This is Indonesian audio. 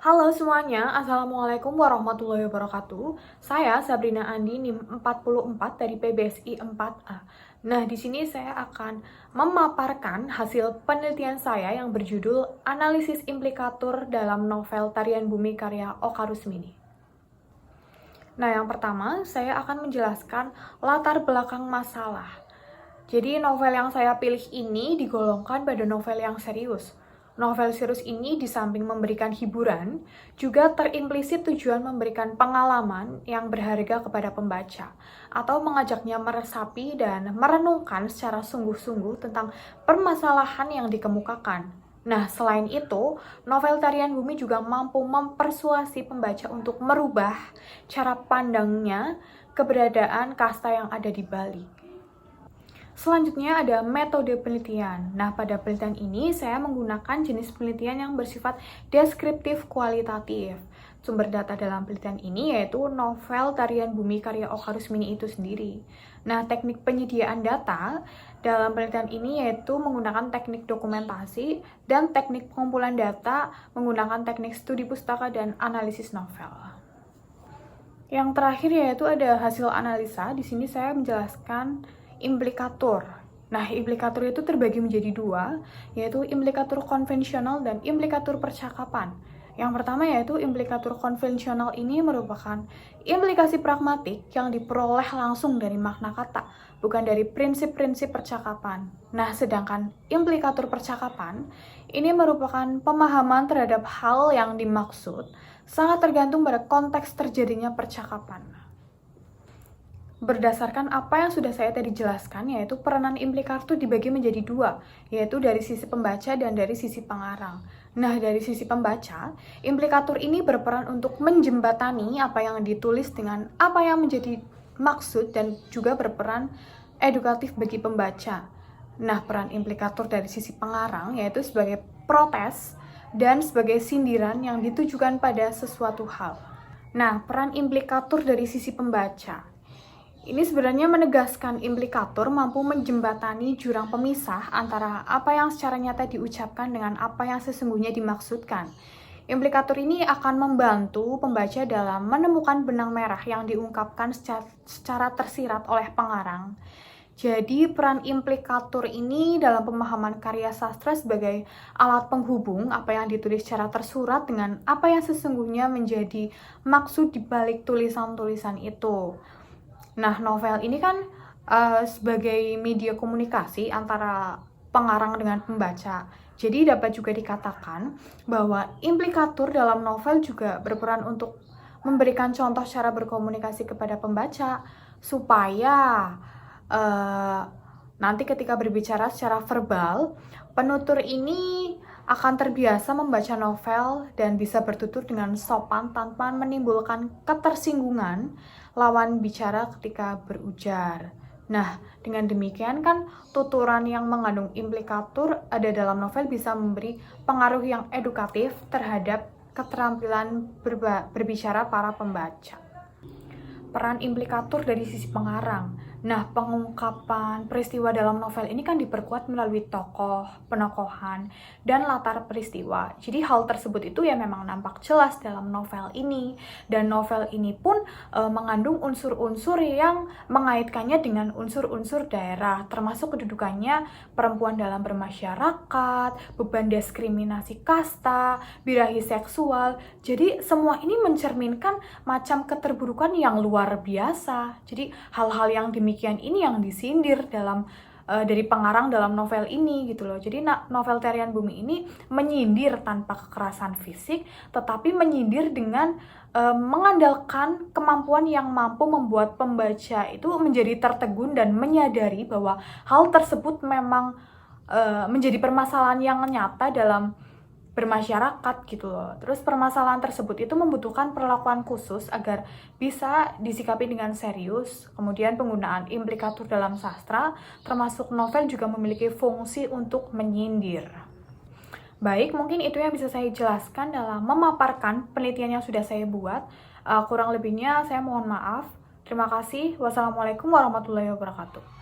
Halo semuanya, Assalamualaikum warahmatullahi wabarakatuh. Saya Sabrina Andi, NIM 44 dari PBSI 4A. Nah, di sini saya akan memaparkan hasil penelitian saya yang berjudul Analisis Implikatur dalam Novel Tarian Bumi karya Oka Rusmini. Nah, yang pertama, saya akan menjelaskan latar belakang masalah. Jadi, novel yang saya pilih ini digolongkan pada novel yang serius. Novel serius ini di samping memberikan hiburan, juga terimplisit tujuan memberikan pengalaman yang berharga kepada pembaca, atau mengajaknya meresapi dan merenungkan secara sungguh-sungguh tentang permasalahan yang dikemukakan. Nah, selain itu, novel Tarian Bumi juga mampu mempersuasi pembaca untuk merubah cara pandangnya keberadaan kasta yang ada di Bali. Selanjutnya ada metode penelitian. Nah, pada penelitian ini saya menggunakan jenis penelitian yang bersifat deskriptif kualitatif. Sumber data dalam penelitian ini yaitu novel Tarian Bumi karya Oka Rusmini itu sendiri. Nah, teknik penyediaan data dalam penelitian ini yaitu menggunakan teknik dokumentasi dan teknik pengumpulan data menggunakan teknik studi pustaka dan analisis novel. Yang terakhir yaitu ada hasil analisa. Di sini saya menjelaskan implikatur. Nah, implikatur itu terbagi menjadi dua, yaitu implikatur konvensional dan implikatur percakapan. Yang pertama yaitu implikatur konvensional ini merupakan implikasi pragmatik yang diperoleh langsung dari makna kata, bukan dari prinsip-prinsip percakapan. Nah, sedangkan implikatur percakapan ini merupakan pemahaman terhadap hal yang dimaksud, sangat tergantung pada konteks terjadinya percakapan. Berdasarkan apa yang sudah saya tadi jelaskan, yaitu peranan implikatur dibagi menjadi dua, yaitu dari sisi pembaca dan dari sisi pengarang. Nah, dari sisi pembaca, implikatur ini berperan untuk menjembatani apa yang ditulis dengan apa yang menjadi maksud dan juga berperan edukatif bagi pembaca. Nah, peran implikatur dari sisi pengarang yaitu sebagai protes dan sebagai sindiran yang ditujukan pada sesuatu hal. Nah, peran implikatur dari sisi pembaca ini sebenarnya menegaskan implikatur mampu menjembatani jurang pemisah antara apa yang secara nyata diucapkan dengan apa yang sesungguhnya dimaksudkan. Implikatur ini akan membantu pembaca dalam menemukan benang merah yang diungkapkan secara tersirat oleh pengarang. Jadi peran implikatur ini dalam pemahaman karya sastra sebagai alat penghubung apa yang ditulis secara tersurat dengan apa yang sesungguhnya menjadi maksud di balik tulisan-tulisan itu. Nah, novel ini kan sebagai media komunikasi antara pengarang dengan pembaca. Jadi dapat juga dikatakan bahwa implikatur dalam novel juga berperan untuk memberikan contoh cara berkomunikasi kepada pembaca supaya nanti ketika berbicara secara verbal, penutur ini akan terbiasa membaca novel dan bisa bertutur dengan sopan tanpa menimbulkan ketersinggungan lawan bicara ketika berujar. Nah, dengan demikian kan tuturan yang mengandung implikatur ada dalam novel bisa memberi pengaruh yang edukatif terhadap keterampilan berbicara para pembaca. Peran implikatur dari sisi pengarang. Nah, pengungkapan peristiwa dalam novel ini kan diperkuat melalui tokoh, penokohan, dan latar peristiwa. Jadi hal tersebut itu ya memang nampak jelas dalam novel ini. Dan novel ini pun mengandung unsur-unsur yang mengaitkannya dengan unsur-unsur daerah, termasuk kedudukannya perempuan dalam bermasyarakat, beban diskriminasi kasta, birahi seksual. Jadi semua ini mencerminkan macam keterburukan yang luar biasa. Jadi hal-hal yang demikian ini yang disindir dalam dari pengarang dalam novel ini gitu loh. Jadi novel Tarian Bumi ini menyindir tanpa kekerasan fisik, tetapi menyindir dengan mengandalkan kemampuan yang mampu membuat pembaca itu menjadi tertegun dan menyadari bahwa hal tersebut memang menjadi permasalahan yang nyata dalam bermasyarakat gitu loh. Terus permasalahan tersebut itu membutuhkan perlakuan khusus agar bisa disikapi dengan serius. Kemudian penggunaan implikatur dalam sastra, termasuk novel juga memiliki fungsi untuk menyindir. Baik, mungkin itu yang bisa saya jelaskan dalam memaparkan penelitian yang sudah saya buat. Kurang lebihnya saya mohon maaf. Terima kasih. Wassalamualaikum warahmatullahi wabarakatuh.